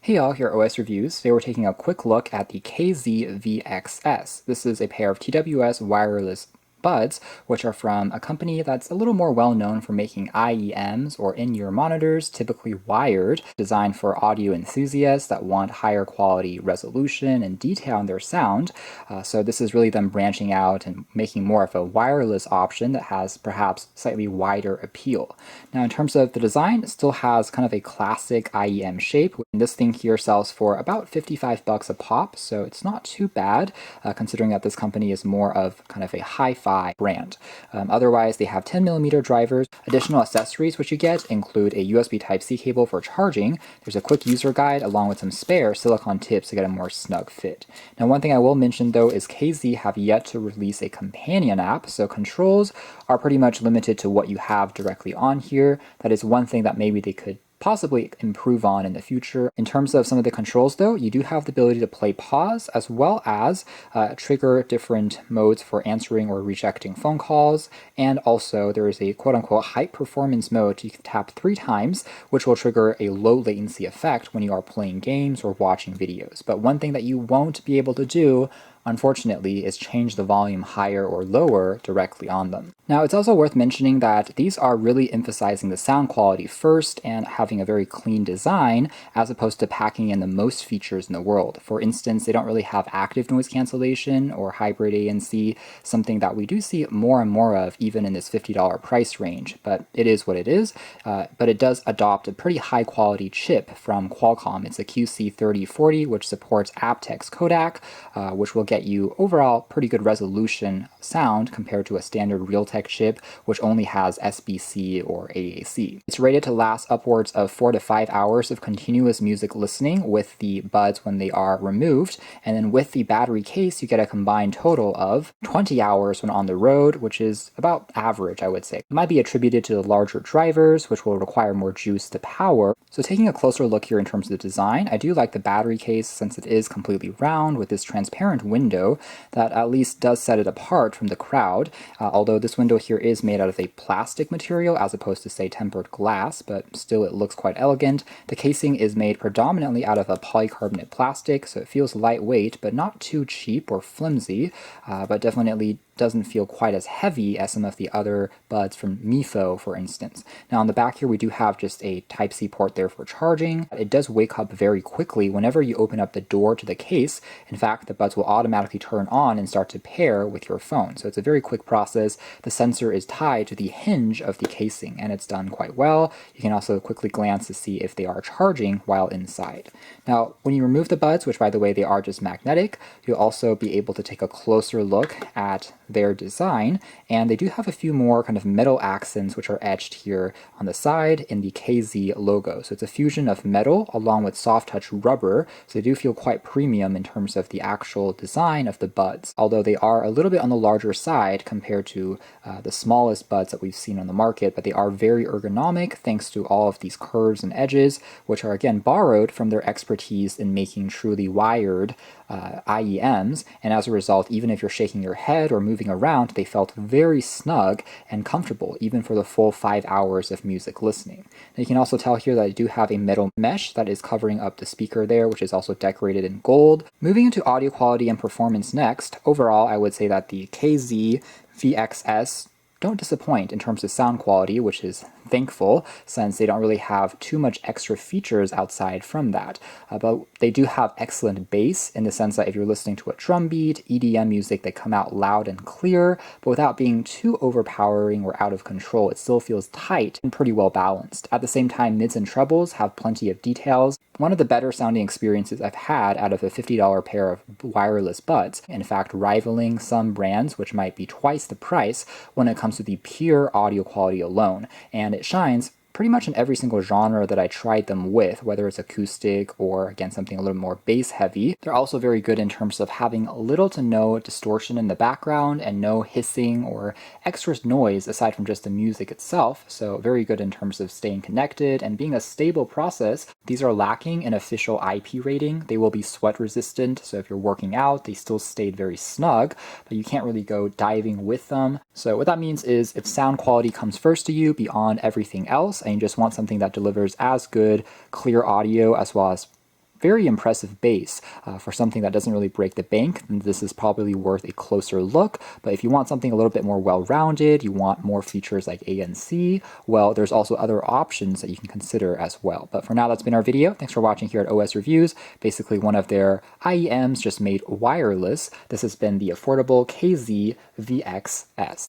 Hey all, here at OS Reviews. Today we're taking a quick look at the KZ VXS. This is a pair of TWS wireless buds, which are from a company that's a little more well known for making IEMs, or in-ear monitors, typically wired, designed for audio enthusiasts that want higher quality resolution and detail in their sound. So this is really them branching out and making more of a wireless option that has perhaps slightly wider appeal. Now in terms of the design, it still has kind of a classic IEM shape. This thing here sells for about $55 a pop, so it's not too bad, considering that this company is more of kind of a hi-fi brand. Otherwise, they have 10mm drivers. Additional accessories which you get include a USB Type-C cable for charging. There's a quick user guide along with some spare silicone tips to get a more snug fit. Now, one thing I will mention though is KZ have yet to release a companion app, so controls are pretty much limited to what you have directly on here. That is one thing that maybe they could possibly improve on in the future. In terms of some of the controls though, you do have the ability to play pause as well as trigger different modes for answering or rejecting phone calls, and also there is a quote-unquote high performance mode you can tap 3 times, which will trigger a low latency effect when you are playing games or watching videos. But one thing that you won't be able to do, unfortunately, is change the volume higher or lower directly on them. Now, it's also worth mentioning that these are really emphasizing the sound quality first and having a very clean design, as opposed to packing in the most features in the world. For instance, they don't really have active noise cancellation or hybrid ANC, something that we do see more and more of even in this $50 price range, but it is what it is. But it does adopt a pretty high quality chip from Qualcomm. It's a QC3040, which supports aptX codec, which will get you overall pretty good resolution sound compared to a standard Realtek chip, which only has SBC or AAC. It's rated to last upwards of 4 to 5 hours of continuous music listening with the buds when they are removed, and then with the battery case you get a combined total of 20 hours when on the road, which is about average, I would say. It might be attributed to the larger drivers, which will require more juice to power. So taking a closer look here in terms of the design, I do like the battery case since it is completely round with this transparent window that at least does set it apart from the crowd, although this window here is made out of a plastic material as opposed to, say, tempered glass, but still it looks quite elegant. The casing is made predominantly out of a polycarbonate plastic, so it feels lightweight but not too cheap or flimsy, but definitely doesn't feel quite as heavy as some of the other buds from Mifo, for instance. Now on the back here we do have just a Type-C port there for charging. It does wake up very quickly whenever you open up the door to the case. In fact, the buds will automatically turn on and start to pair with your phone. So it's a very quick process. The sensor is tied to the hinge of the casing and it's done quite well. You can also quickly glance to see if they are charging while inside. Now when you remove the buds, which by the way they are just magnetic, you'll also be able to take a closer look at their design, and they do have a few more kind of metal accents which are etched here on the side in the KZ logo. So it's a fusion of metal along with soft touch rubber, so they do feel quite premium in terms of the actual design of the buds, although they are a little bit on the larger side compared to the smallest buds that we've seen on the market, but they are very ergonomic thanks to all of these curves and edges, which are again borrowed from their expertise in making truly wired IEMs, and as a result, even if you're shaking your head or moving around, they felt very snug and comfortable even for the full 5 hours of music listening. Now you can also tell here that I do have a metal mesh that is covering up the speaker there, which is also decorated in gold. Moving into audio quality and performance next, overall I would say that the KZ VXS don't disappoint in terms of sound quality, which is thankful since they don't really have too much extra features outside from that. But they do have excellent bass in the sense that if you're listening to a drum beat, EDM music, they come out loud and clear, but without being too overpowering or out of control. It still feels tight and pretty well balanced. At the same time, mids and trebles have plenty of details. One of the better sounding experiences I've had out of a $50 pair of wireless buds, in fact rivaling some brands which might be twice the price when it comes to the pure audio quality alone, and it shines pretty much in every single genre that I tried them with, whether it's acoustic or, again, something a little more bass heavy. They're also very good in terms of having little to no distortion in the background and no hissing or extra noise aside from just the music itself, so very good in terms of staying connected and being a stable process. These are lacking in official IP rating. They will be sweat resistant, so if you're working out, they still stayed very snug, but you can't really go diving with them. So what that means is if sound quality comes first to you beyond everything else, and you just want something that delivers as good, clear audio as well as very impressive base. For something that doesn't really break the bank, then this is probably worth a closer look. But if you want something a little bit more well-rounded, you want more features like ANC, well, there's also other options that you can consider as well. But for now, that's been our video. Thanks for watching here at OS Reviews. Basically, one of their IEMs just made wireless. This has been the affordable KZ VXS.